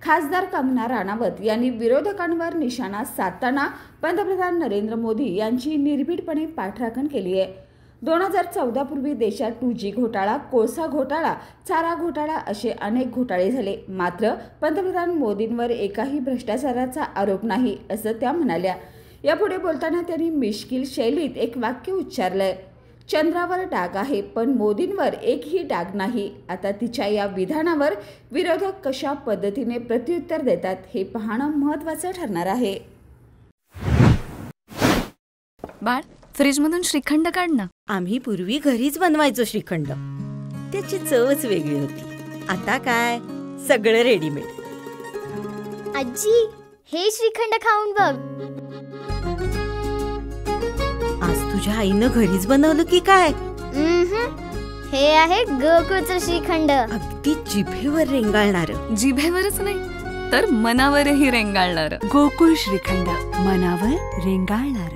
खासदार कंगना राणावत यांनी विरोधकांवर निशाणा साधताना पंतप्रधान नरेंद्र मोदी यांची निर्भीडपणे पाठराखण केली आहे। 2014 पूर्वी देशात 2G घोटाळा, कोळसा घोटाळा, चारा घोटाळा असे अनेक घोटाळे झाले, मात्र पंतप्रधान मोदींवर एकही भ्रष्टाचाराचा आरोप नाही असं त्या म्हणाल्या। यापुढे बोलताना त्यांनी मिश्किल शैलीत एक वाक्य उच्चारलंय, चंद्रावर डाग आहे पण मोदींवर एकही डाग नाही। आता तिच्या या विधानावर विरोधक कशा पद्धतीने प्रत्युत्तर देतात हे पाहणं महत्त्वाचं ठरणार आहे। बाळ, फ्रीजमधून श्रीखंड काढ ना। आम्ही पूर्वी घरीच बनवायचो श्रीखंड, त्याची चवच वेगळी होती। आता काय सगळं रेडीमेड। आजी, हे श्रीखंड खाऊन बघ। आज तुझ्या आईनं घरीच बनवलं की काय? हे आहे गोकुळचं श्रीखंड, अगदी जिभेवर रेंगाळणार। जिभेवरच नाही तर मनावरही रेंगाळणार। गोकुळ श्रीखंड, मनावर रेंगाळणार।